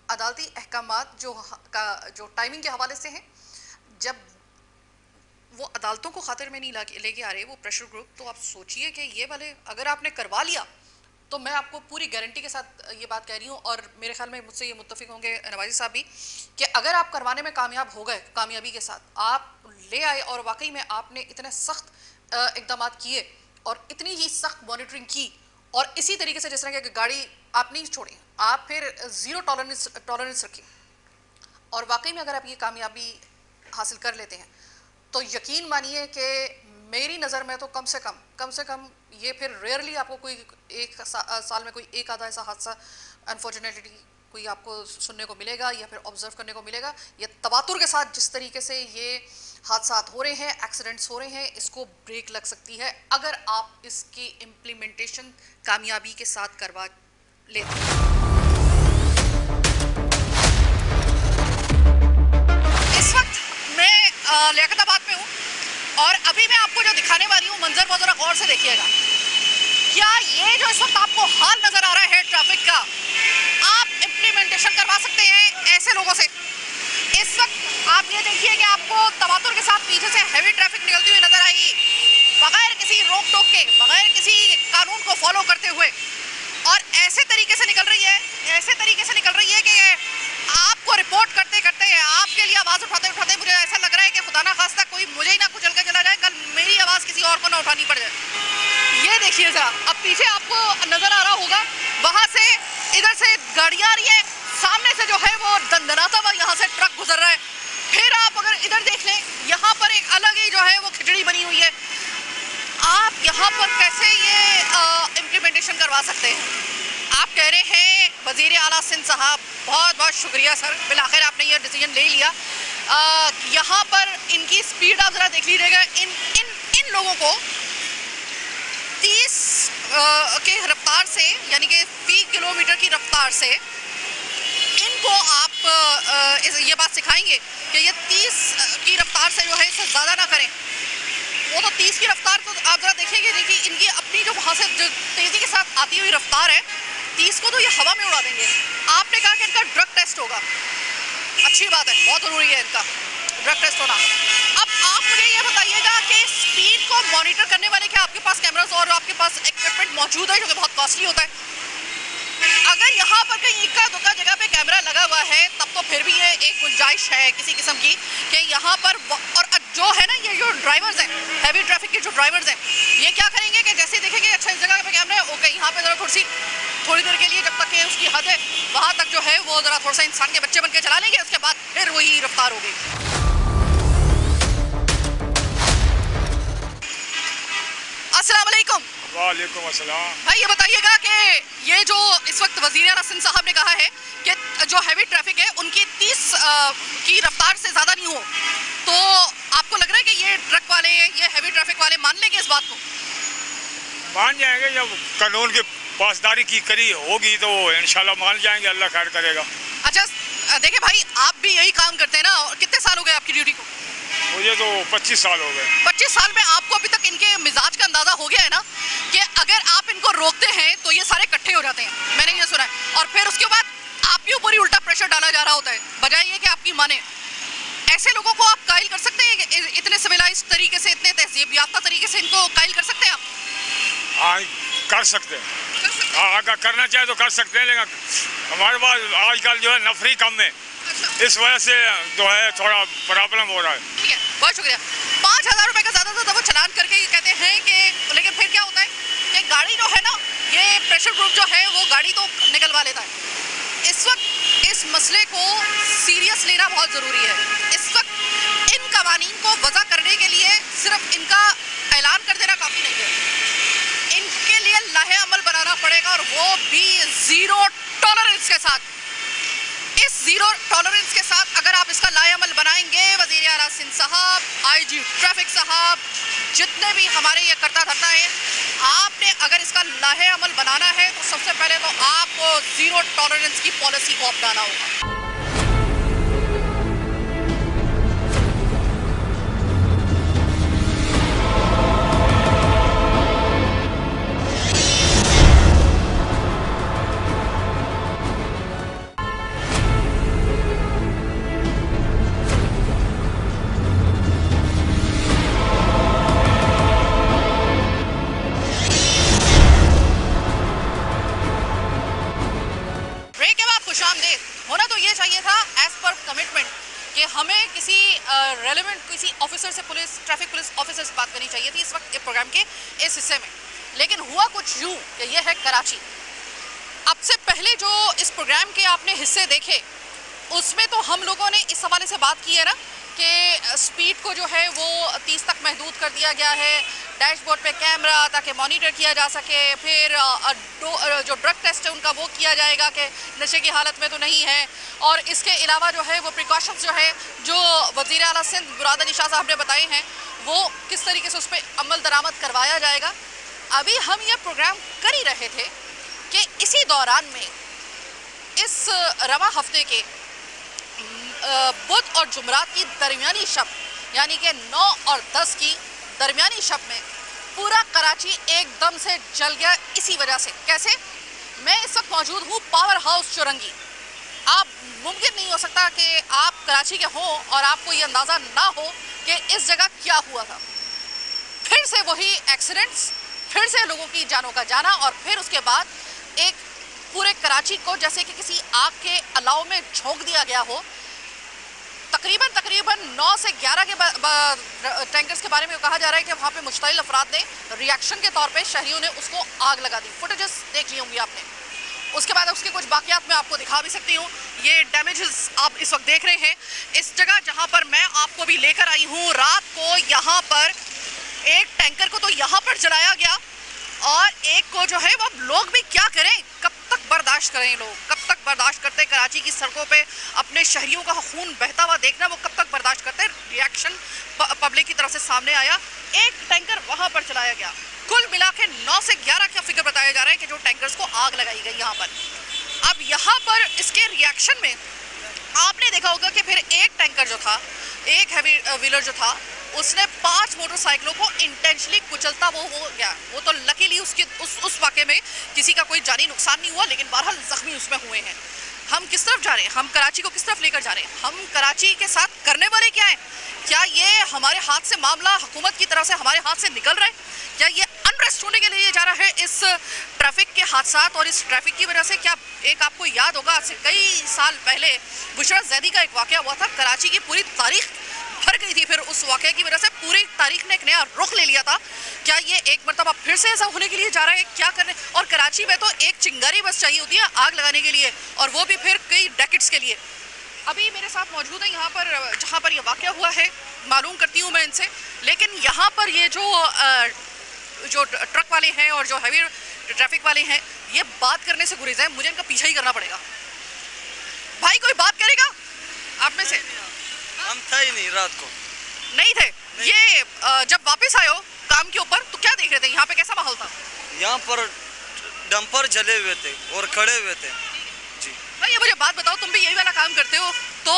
Speaker 1: अदालती अहकामात जो टाइमिंग के हवाले से हैं, जब वो अदालतों को खातिर में नहीं लेके आ रहे वो प्रेशर ग्रुप, तो आप सोचिए कि ये वाले अगर आपने करवा लिया तो मैं आपको पूरी गारंटी के साथ ये बात कह रही हूँ, और मेरे ख्याल में मुझसे ये मुत्तफिक होंगे नवाजी साहब भी, कि अगर आप करवाने में कामयाब हो गए, कामयाबी के साथ आप ले आए और वाकई में आपने इतने सख्त इकदाम किए और इतनी ही सख्त मॉनिटरिंग की, और इसी तरीके से जिस तरह की गाड़ी आप नहीं छोड़ें, आप फिर ज़ीरो टॉलरेंस रखें, और वाकई में अगर आप ये कामयाबी हासिल कर लेते हैं तो यकीन मानिए कि मेरी नज़र में तो कम से कम ये फिर रेयरली आपको कोई एक साल में कोई एक आधा ऐसा हादसा अनफॉर्चुनेटली कोई आपको सुनने को मिलेगा या फिर ऑब्जर्व करने को मिलेगा। ये तवातुर के साथ जिस तरीके से ये हादसा हो रहे हैं, एक्सीडेंट्स हो रहे हैं, इसको ब्रेक लग सकती है अगर आप इसकी इम्प्लीमेंटेशन कामयाबी के साथ करवा लेते हैं। इस वक्त मैं लियाकताबाद में हूँ और अभी मैं आपको जो दिखाने वाली हूँ मंजर वो जरा गौर से देखिएगा। क्या ये जो इस वक्त आपको हाल नजर आ रहा है ट्रैफिक का, आप इम्प्लीमेंटेशन करवा सकते हैं ऐसे लोगों से? इस वक्त आप ये देखिए कि आपको तवातुर के साथ पीछे से हैवी ट्रैफिक निकलती हुई नजर आएगी, बगैर किसी रोक टोक के, बगैर किसी कानून को फॉलो करते हुए, और ऐसे तरीके से निकल रही है कि आपको रिपोर्ट करते करते, आपके लिए आवाज़ उठाते उठाते मुझे ऐसा लग रहा है कि खुदा ना खास्ता कोई मुझे ही ना कुचल के चला जाए, कल मेरी आवाज़ किसी और को ना उठानी पड़ जाए। ये देखिए जरा, अब पीछे आपको नज़र आ रहा होगा, वहाँ से इधर से गाड़ियाँ आ रही है, सामने से जो है वो दंदनाता हुआ यहाँ से ट्रक गुजर रहा है। फिर आप अगर इधर देख लें, यहाँ पर एक अलग ही जो है वो खिचड़ी बनी हुई है। आप यहाँ पर कैसे ये इम्प्लीमेंटेशन करवा सकते हैं? आप कह रहे हैं वज़ीर आला सिंध साहब, बहुत बहुत शुक्रिया सर, बिलाखिर आपने ये डिसीजन ले लिया। यहाँ पर इनकी स्पीड आप ज़रा देख लीजिएगा। इन लोगों को 30 के रफ्तार से, यानी कि फी किलोमीटर की रफ्तार से इनको आप ये बात सिखाएंगे कि ये 30 की रफ्तार से जो है इससे ज़्यादा ना करें। वो तो 30 की रफ्तार तो आप ज़रा देखेंगे कि इनकी अपनी जो वहाँ से जो तेज़ी के साथ आती हुई रफ्तार है, 30 को तो ये हवा में उड़ा देंगे। आपने कहा कि इनका ड्रग टेस्ट होगा, अच्छी बात है, बहुत ज़रूरी है इनका ड्रग टेस्ट होना। अब आप मुझे ये बताइएगा कि स्पीड को मॉनिटर करने वाले क्या आपके पास कैमरास और आपके पास इक्विपमेंट मौजूद है, जो कि बहुत कॉस्टली होता है? अगर यहाँ पर कहीं इक्का दुक्का जगह पे कैमरा लगा हुआ है, तब तो फिर भी ये एक गुंजाइश है किसी किस्म की कि यहाँ पर, और जो है ना, ये जो ड्राइवर्स हैं, हैवी ट्रैफिक के जो ड्राइवर्स हैं, ये क्या करेंगे कि जैसे देखेंगे अच्छा इस जगह पे कैमरा है, ओके यहाँ पे ज़रा थोड़ी देर के लिए, जब तक कि उसकी हद है वहाँ तक जो है वो ज़रा थोड़ा सा इंसान के बच्चे बन के चला लेंगे, उसके बाद फिर वही रफ्तार होगी। अस्सलाम वालेकुम।
Speaker 5: वालेकुम अस्सलाम।
Speaker 1: भाई ये बताइएगा कि ये जो इस वक्त वज़ीर आला सिंध साहब ने कहा है कि जो हैवी ट्रैफिक है उनकी 30 की रफ्तार से ज़्यादा नहीं हो, तो आपको लग रहा है कि ये ट्रक वाले, ये हैवी ट्रैफिक वाले मान लेंगे इस बात को?
Speaker 5: मान जाएंगे, जब कानून की पासदारी की करी होगी तो इंशाल्लाह मान जाएंगे, अल्लाह खैर करेगा।
Speaker 1: अच्छा देखिए भाई, आप भी यही काम करते हैं ना, और कितने साल हो गए आपकी ड्यूटी को?
Speaker 5: मुझे तो 25 साल हो गए।
Speaker 1: 25 साल में आपको अभी तक इनके मिजाज का अंदाज़ा हो गया है ना कि अगर आप इनको रोकते हैं तो ये सारे इकट्ठे हो जाते हैं, मैंने ये सुना है, और फिर उसके बाद आप भी ऊपर ही उल्टा प्रेशर डाला जा रहा होता है, बजाय ये कि आपकी माने। ऐसे लोगों को आप कायल कर सकते हैं कि इतने सिविलाइज तरीके से, इतने तहजीब याफ्ता तरीके से इनको कायल कर सकते हैं आप?
Speaker 5: हाँ कर सकते हैं, हाँ अगर करना चाहे तो कर सकते हैं, लेकिन हमारे पास आजकल जो है नफरी कम है, इस वजह से जो है थोड़ा प्रॉब्लम हो रहा है।
Speaker 1: ठीक है, बहुत शुक्रिया। 5000 रुपये का ज़्यादा से ज़्यादा वो चलान करके कहते हैं कि, लेकिन फिर क्या होता है कि गाड़ी जो है ना, ये प्रेशर ग्रुप जो है वो गाड़ी तो निकलवा लेता है। इस वक्त इस मसले को सीरियस लेना बहुत ज़रूरी है। इस वक्त इन कवानीन को वज़ा करने के लिए सिर्फ इनका ऐलान कर देना काफ़ी नहीं है, इनके लिए लाहे अमल बनाना पड़ेगा, और वो भी ज़ीरो टॉलरेंस के साथ। इस ज़ीरो टॉलरेंस के साथ अगर आप इसका लाहे अमल बनाएंगे, वज़ीर आला सिंध साहब, IG ट्रैफिक साहब, जितने भी हमारे ये करता धरता है, आपने अगर इसका लाहे अमल बनाना है तो सबसे पहले तो आपको ज़ीरो टॉलरेंस की पॉलिसी को अपनाना होगा। होना तो ये चाहिए था एज पर कमिटमेंट कि हमें किसी रेलेवेंट किसी ऑफिसर से, पुलिस ट्रैफिक पुलिस ऑफिसर से बात करनी चाहिए थी इस वक्त के प्रोग्राम के इस हिस्से में, लेकिन हुआ कुछ यूँ कि ये है कराची। अब से पहले जो इस प्रोग्राम के आपने हिस्से देखे, उसमें तो हम लोगों ने इस हवाले से बात की है ना कि स्पीड को जो है वो 30 तक महदूद कर दिया गया है, डैशबोर्ड पे कैमरा ताकि मॉनिटर किया जा सके, फिर जो ड्रग टेस्ट है उनका वो किया जाएगा कि नशे की हालत में तो नहीं है, और इसके अलावा जो है वो प्रिकॉशंस जो है जो वज़ीर आला सिंध मुराद अली शाह साहब ने बताए हैं वो किस तरीके से उस पर अमल दरामद करवाया जाएगा। अभी हम ये प्रोग्राम कर ही रहे थे कि इसी दौरान में इस रवा हफ्ते के बुध और जुमरात की दरमियानी शब यानी कि 9 और 10 की दरमियानी शब में पूरा कराची एकदम से जल गया। इसी वजह से कैसे, मैं इस वक्त मौजूद हूँ पावर हाउस चौरंगी। आप मुमकिन नहीं हो सकता कि आप कराची के हों और आपको ये अंदाज़ा ना हो कि इस जगह क्या हुआ था। फिर से वही एक्सीडेंट्स, फिर से लोगों की जानों का जाना, और फिर उसके बाद एक पूरे कराची को जैसे कि किसी आग के अलाव में झोंक दिया गया हो। तकरीबन 9 से 11 के टैंकर्स के बारे में कहा जा रहा है कि वहाँ पे मुश्तइल अफराद ने रिएक्शन के तौर पे शहरियों ने उसको आग लगा दी। फुटेजेस देख ली होंगी आपने। उसके बाद उसके कुछ बाकियात मैं आपको दिखा भी सकती हूँ। ये डैमेजेस आप इस वक्त देख रहे हैं। इस जगह जहाँ पर मैं आपको भी लेकर आई हूँ, रात को यहाँ पर एक टैंकर को तो यहाँ पर जलाया गया, और एक को जो है वो लोग भी क्या करें, कब तक बर्दाश्त करें लोग, कब तक बर्दाश्त करते हैं कराची की सड़कों पे अपने शहरियों का खून बहता हुआ देखना, वो कब तक बर्दाश्त करते हैं। रिएक्शन पब्लिक की तरफ से सामने आया, एक टैंकर वहाँ पर चलाया गया। कुल मिला के 9 से 11 का फिगर बताया जा रहा है कि जो टैंकर्स को आग लगाई गई यहाँ पर। अब यहाँ पर इसके रिएक्शन में आपने देखा होगा कि फिर एक टैंकर जो था, एक हैवी व्हीलर जो था, उसने 5 मोटरसाइकिलों को इंटेंशनली कुचलता वो हो गया। वो तो लकीली उसके उस वाक़े में किसी का कोई जानी नुकसान नहीं हुआ, लेकिन बहरहाल ज़ख्मी उसमें हुए हैं। हम किस तरफ जा रहे हैं, हम कराची को किस तरफ लेकर जा रहे हैं, हम कराची के साथ करने वाले क्या हैं? क्या ये हमारे हाथ से मामला हुकूमत की तरफ से हमारे हाथ से निकल रहा है? क्या ये अनरेस्ट होने के लिए जा रहा है इस ट्रैफिक के हादसात और इस ट्रैफिक की वजह से? क्या एक आपको याद होगा आज से कई साल पहले बुशरा जैदी का एक वाक़या हुआ था, कराची की पूरी तारीख भर गई थी, फिर उस वाक़े की वजह से पूरी तारीख ने एक नया रुख ले लिया था। क्या ये एक मरतबा फिर से ऐसा होने के लिए जा रहा है? क्या करने, और कराची में तो एक चिंगारी बस चाहिए होती है आग लगाने के लिए, और वो भी फिर कई डेकेड्स के लिए। अभी मेरे साथ मौजूद है यहाँ पर जहाँ पर ये वाक़या हुआ है, मालूम करती हूँ मैं इनसे। लेकिन यहाँ पर ये जो ट्रक वाले हैं और जो हैवी ट्रैफिक वाले हैं, ये बात करने से गुरेज है, मुझे इनका पीछा ही करना पड़ेगा। भाई कोई बात करेगा आप में से?
Speaker 7: हम थे ही नहीं, रात को
Speaker 1: नहीं थे। ये जब वापस आए हो काम के ऊपर तो क्या देख रहे थे, यहाँ पे कैसा माहौल था?
Speaker 7: यहाँ पर डंपर जले हुए थे और खड़े हुए थे जी।
Speaker 1: भाई ये मुझे बात बताओ, तुम भी यही वाला काम करते हो तो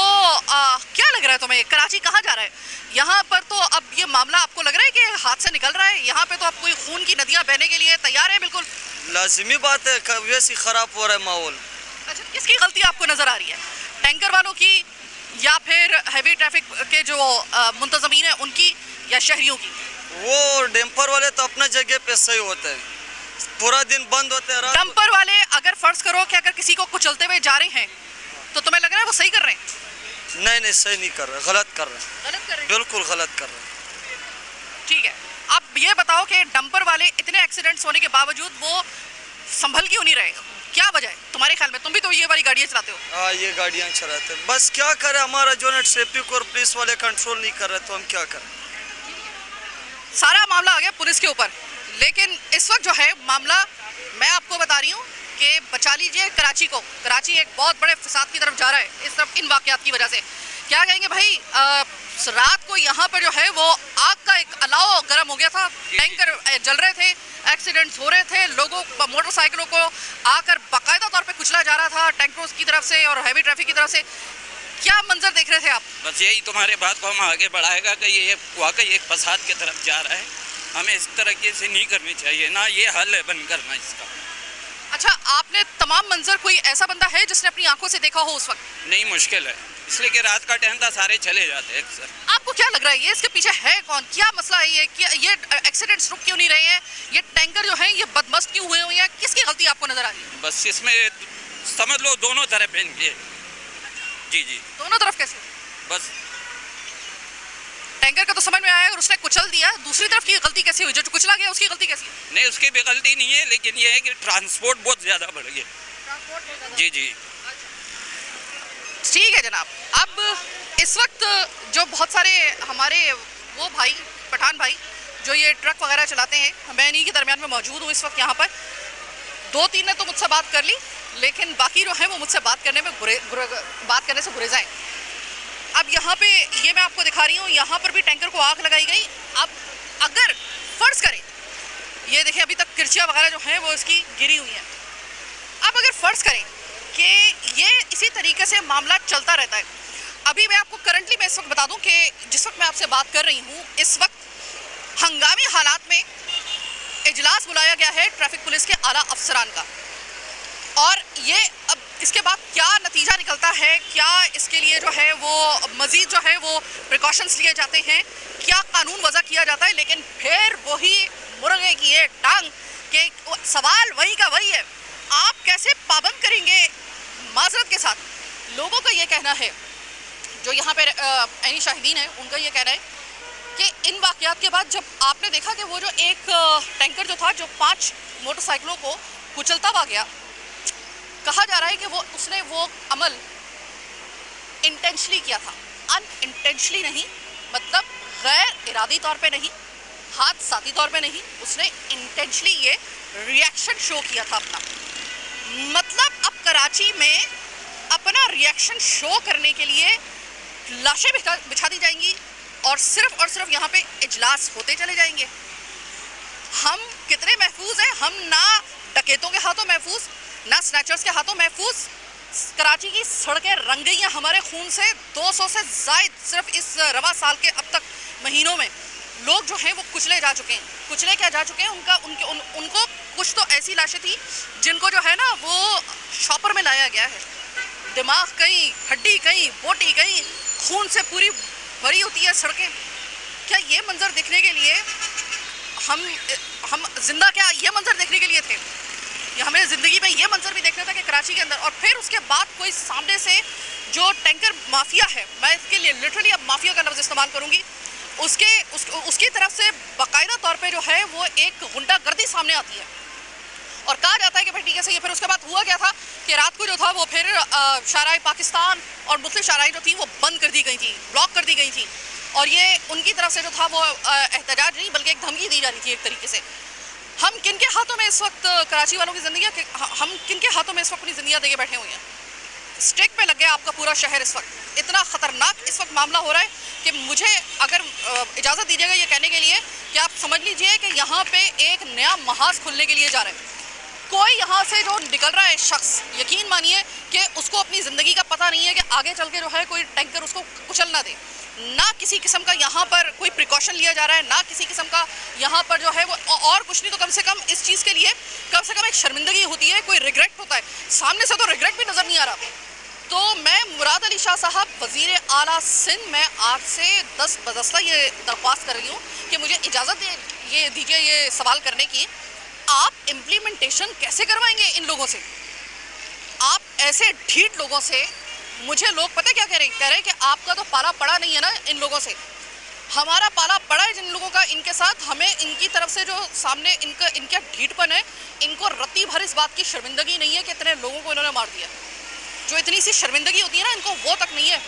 Speaker 1: क्या लग रहा है तुम्हें, कराची कहाँ जा रहा है? यहाँ पर तो अब ये मामला आपको लग रहा है कि हाथ से निकल रहा है? यहाँ पे तो अब कोई खून की नदियाँ बहने के लिए तैयार है? बिल्कुल
Speaker 7: लाजिमी बात है, वैसे खराब हो रहा है माहौल।
Speaker 1: अच्छा, किसकी गलती आपको नजर आ रही है, टैंकर वालों की या फिर हैवी ट्रैफिक के जो मुंतजमीन है उनकी, या शहरियों की?
Speaker 7: वो डंपर वाले तो अपना जगह पे सही होते हैं, पूरा दिन बंद होते हैं।
Speaker 1: डंपर वाले अगर फर्ज करो कि अगर किसी को कुचलते हुए जा रहे हैं तो तुम्हें लग रहा है वो सही कर रहे हैं?
Speaker 7: नहीं सही नहीं कर रहे, गलत कर रहे हैं,
Speaker 1: गलत कर रहे हैं,
Speaker 7: बिल्कुल गलत कर रहे हैं।
Speaker 1: ठीक है, अब ये बताओ कि डंपर वाले इतने एक्सीडेंट्स होने के बावजूद वो संभल क्यों नहीं रहे? क्या वजह है तुम्हारे ख्याल में? तुम भी तो ये वाली गाड़ियाँ चलाते हो।
Speaker 7: हाँ, ये गाड़ियाँ चलाते हैं, बस क्या करें, हमारा जो है ट्रैफिक और पुलिस वाले कंट्रोल नहीं कर रहे, तो हम क्या करें?
Speaker 1: सारा मामला आ गया पुलिस के ऊपर, लेकिन इस वक्त जो है मामला मैं आपको बता रही हूँ कि बचा लीजिए कराची को। कराची एक बहुत बड़े फसाद की तरफ जा रहा है इस तरफ, इन वाक़यात की वजह से। क्या कहेंगे भाई, रात को यहाँ पर जो है वो आग का एक अलाव गर्म हो गया था, टैंकर जल रहे थे, एक्सीडेंट्स हो रहे थे, लोगों मोटरसाइकिलों को आकर बाकायदा तौर पे कुचला जा रहा था टैंकरों की तरफ से और हैवी ट्रैफिक की तरफ से। क्या मंजर देख रहे थे आप?
Speaker 8: बस यही तुम्हारे बात को हम आगे बढ़ाएगा कि ये वाकई एक फसाद की तरफ जा रहा है, हमें इस तरीके से नहीं करनी चाहिए, ना ये हल है बंद करना इसका।
Speaker 1: अच्छा, आपने तमाम मंजर, कोई ऐसा बंदा है जिसने अपनी आंखों से देखा हो उस वक्त?
Speaker 8: नहीं, मुश्किल है, इसलिए कि रात का टाइम था, सारे चले जाते हैं अक्सर।
Speaker 1: आपको क्या लग रहा है ये इसके पीछे है कौन, क्या मसला है ये एक्सीडेंट्स रुक क्यों नहीं रहे हैं, ये टैंकर जो है ये बदमस्त क्यों हुए हुए हैं, किसकी गलती आपको नजर आ रही है?
Speaker 8: बस इसमें समझ लो दोनों तरफ इनके। जी जी,
Speaker 1: दोनों तरफ कैसे?
Speaker 8: बस
Speaker 1: टैंकर का तो समझ में आया और उसने कुचल दिया, दूसरी तरफ की गलती कैसी हुई, जो कुचला गया उसकी गलती कैसी है?
Speaker 8: नहीं, उसकी भी गलती नहीं है, लेकिन ये है कि ट्रांसपोर्ट बहुत ज़्यादा बढ़ गया। जी जी,
Speaker 1: ठीक है जनाब। अब इस वक्त जो बहुत सारे हमारे वो भाई पठान भाई जो ये ट्रक वगैरह चलाते हैं, मैं इन्हीं के दरमियान में मौजूद हूँ इस वक्त यहाँ पर। 2-3 ने तो मुझसे बात कर ली, लेकिन बाकी जो है वो मुझसे बात करने से गुरेज आए। अब यहाँ पे ये मैं आपको दिखा रही हूँ, यहाँ पर भी टैंकर को आग लगाई गई। अब अगर फर्ज करें, ये देखिए अभी तक किरचियाँ वगैरह जो हैं वो इसकी गिरी हुई हैं। अब अगर फर्ज करें कि ये इसी तरीके से मामला चलता रहता है, अभी मैं आपको करंटली मैं इस वक्त बता दूं कि जिस वक्त मैं आपसे बात कर रही हूँ, इस वक्त हंगामी हालात में इजलास बुलाया गया है ट्रैफिक पुलिस के आला अफसरान का। और ये अब इसके बाद क्या नतीजा निकलता है, क्या इसके लिए जो है वो मज़ीद जो है वो प्रिकॉशंस लिए जाते हैं, क्या कानून वज़ा किया जाता है, लेकिन फिर वही मुर्गे की एक टांग के सवाल वही का वही है। आप कैसे पाबंद करेंगे? माजरत के साथ लोगों का ये कहना है, जो यहाँ पे ऐनी शाहिदीन है, उनका ये कहना है कि इन वाक़यात के बाद जब आपने देखा कि वो जो एक टैंकर जो था जो 5 मोटरसाइकिलों को कुचलता हुआ गया, कहा जा रहा है कि उसने वो अमल इंटेंशनली किया था, अनइंटेंशनली नहीं, मतलब गैर इरादी तौर पे नहीं, हादसाती तौर पे नहीं, उसने इंटेंशनली ये रिएक्शन शो किया था अपना। मतलब अब कराची में अपना रिएक्शन शो करने के लिए लाशें बिछा दी जाएंगी और सिर्फ यहाँ पे इजलास होते चले जाएंगे। हम कितने महफूज हैं? हम ना डकैतों के हाथों महफूज, ना स्नैचर्स के हाथों महफूज। कराची की सड़कें रंग गई हैं हमारे खून से। 200 से ज़ायद सिर्फ इस रवा साल के अब तक महीनों में लोग जो हैं वो कुचले जा चुके हैं। कुचले क्या जा चुके हैं? उनको कुछ तो ऐसी लाशें थी जिनको जो है ना वो शॉपर में लाया गया है। दिमाग कहीं, हड्डी कहीं, बोटी कहीं, खून से पूरी भरी होती है सड़कें। क्या ये मंजर देखने के लिए हम जिंदा क्या ये मंजर देखने के लिए थे? या हमें ज़िंदगी में ये मंजर भी देखना था कि कराची के अंदर, और फिर उसके बाद कोई सामने से जो टैंकर माफिया है, मैं इसके लिए लिटरली अब माफिया का लफ्ज़ इस्तेमाल करूँगी, उसकी तरफ से बाकायदा तौर पे जो है वो एक गुंडागर्दी सामने आती है और कहा जाता है कि भाई ठीक है सही है। फिर उसके बाद हुआ क्या था कि रात को जो था वो फिर शाहराह पाकिस्तान और मुख्तलिफ शाहराहें जो थी वो बंद कर दी गई थी, ब्लॉक कर दी गई थी, और ये उनकी तरफ से जो था वो एहतजाज नहीं बल्कि एक धमकी दी जा रही थी एक तरीके से। हम किन के हाथों में इस वक्त कराची वालों की ज़िंदगी, हम किन के हाथों में इस वक्त अपनी ज़िंदगियाँ देके बैठे हुए हैं? स्टेक पे लग गया आपका पूरा शहर। इस वक्त इतना ख़तरनाक इस वक्त मामला हो रहा है कि मुझे अगर इजाज़त दीजिएगा ये कहने के लिए कि आप समझ लीजिए कि यहाँ पे एक नया महाज खुलने के लिए जा रहा है। कोई यहाँ से जो निकल रहा है शख्स, यकीन मानिए कि उसको अपनी ज़िंदगी का पता नहीं है कि आगे चल के जो है कोई टैंकर उसको कुचल ना दे। ना किसी किस्म का यहाँ पर कोई प्रिकॉशन लिया जा रहा है, ना किसी किस्म का यहाँ पर जो है वो, और कुछ नहीं तो कम से कम इस चीज़ के लिए कम से कम एक शर्मिंदगी होती है, कोई रिग्रेट होता है। सामने से तो रिग्रेट भी नज़र नहीं आ रहा। तो मैं मुराद अली शाह साहब वज़ीर आला सिंध में आपसे 10 बदस्ता ये दरख्वास्त कर रही हूँ कि मुझे इजाज़त दीजिए ये सवाल करने की। आप इम्प्लीमेंटेशन कैसे करवाएंगे इन लोगों से? आप ऐसे ढीठ लोगों से, मुझे लोग पता क्या कह रहे हैं कि आपका तो पाला पड़ा नहीं है ना इन लोगों से। हमारा पाला पड़ा है जिन लोगों का, इनके साथ हमें इनकी तरफ से जो सामने इनका ढीठपन है, इनको रत्ती भर इस बात की शर्मिंदगी नहीं है कि इतने लोगों को इन्होंने मार दिया। जो इतनी सी शर्मिंदगी होती है ना, इनको वो तक नहीं है।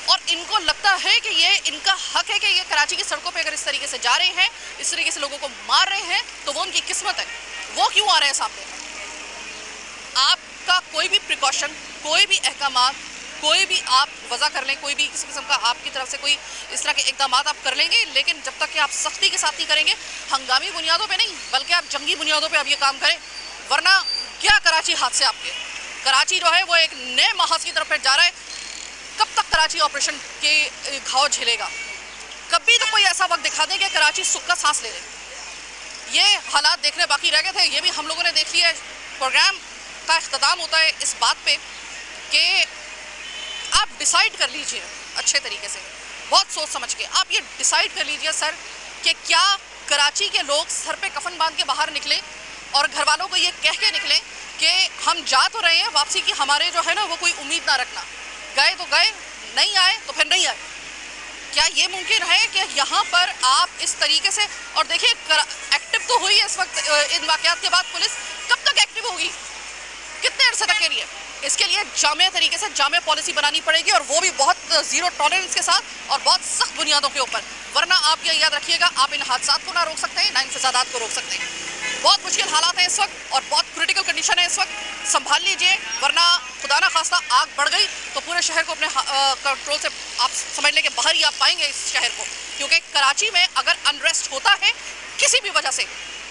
Speaker 1: और इनको लगता है कि ये इनका हक है कि ये कराची की सड़कों पे अगर इस तरीके से जा रहे हैं, इस तरीके से लोगों को मार रहे हैं, तो वो उनकी किस्मत है। वो क्यों आ रहे हैं सामने? आपका कोई भी प्रिकॉशन, कोई भी अहकामात, कोई भी आप वज़ा कर लें, कोई भी किसी किस्म का आपकी तरफ से कोई इस तरह के इक़दाम आप कर लेंगे, लेकिन जब तक कि आप सख्ती के साथ नहीं करेंगे, हंगामी बुनियादों पे नहीं बल्कि आप जंगी बुनियादों पे आप ये काम करें, वरना क्या कराची हाथ से आपके, कराची जो है वो एक नए महाज की तरफ जा रहा है। कब तक कराची ऑपरेशन के घाव झेलेगा? कभी तो कोई ऐसा वक्त दिखा दे कि कराची सुख का सांस ले ले। ये हालात देखने बाकी रह गए थे, ये भी हम लोगों ने देख लिया है। प्रोग्राम का इख्तिताम होता है इस बात पे कि आप डिसाइड कर लीजिए अच्छे तरीके से, बहुत सोच समझ के आप ये डिसाइड कर लीजिए सर कि क्या कराची के लोग सर पे कफन बांध के बाहर निकले और घर वालों को ये कह के निकलें कि हम जा तो रहे हैं, वापसी की हमारे जो है ना वो कोई उम्मीद ना रखना, गए तो गए, नहीं आए तो फिर नहीं आए। क्या ये मुमकिन है कि यहाँ पर आप इस तरीके से, और देखिए एक्टिव तो हुई है इस वक्त इन वाक़यात के बाद पुलिस, कब तक एक्टिव होगी? कितने अरसे तक के लिए। इसके लिए जामे तरीके से जामे पॉलिसी बनानी पड़ेगी और वो भी बहुत ज़ीरो टॉलरेंस के साथ और बहुत सख्त बुनियादों के ऊपर, वरना आप ये याद रखिएगा आप इन हादसात को ना रोक सकते हैं, ना इन फसादात को रोक सकते हैं। बहुत मुश्किल हालात हैं इस वक्त और बहुत क्रिटिकल कंडीशन है इस वक्त, संभाल लीजिए वरना खुदा ना खास्ता आग बढ़ गई तो पूरे शहर को अपने कंट्रोल से आप समझ लें कि बाहर ही आप पाएंगे इस शहर को। क्योंकि कराची में अगर अनरेस्ट होता है किसी भी वजह से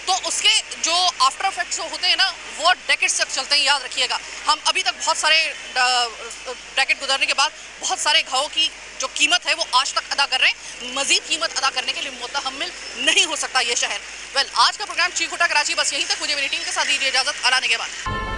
Speaker 1: तो उसके जो आफ्टर इफेक्ट्स होते हैं ना वो डेकेड्स तक चलते हैं, याद रखिएगा। हम अभी तक बहुत सारे डेकेड गुजरने के बाद बहुत सारे घावों की जो कीमत है वो आज तक अदा कर रहे हैं, मजीद कीमत अदा करने के लिए मुतहम्मिल नहीं हो सकता ये शहर। वेल, आज का प्रोग्राम चीख उठा कराची बस यहीं तक, मुझे मेरी टीम के साथ दीजिए इजाज़त, आने के बाद।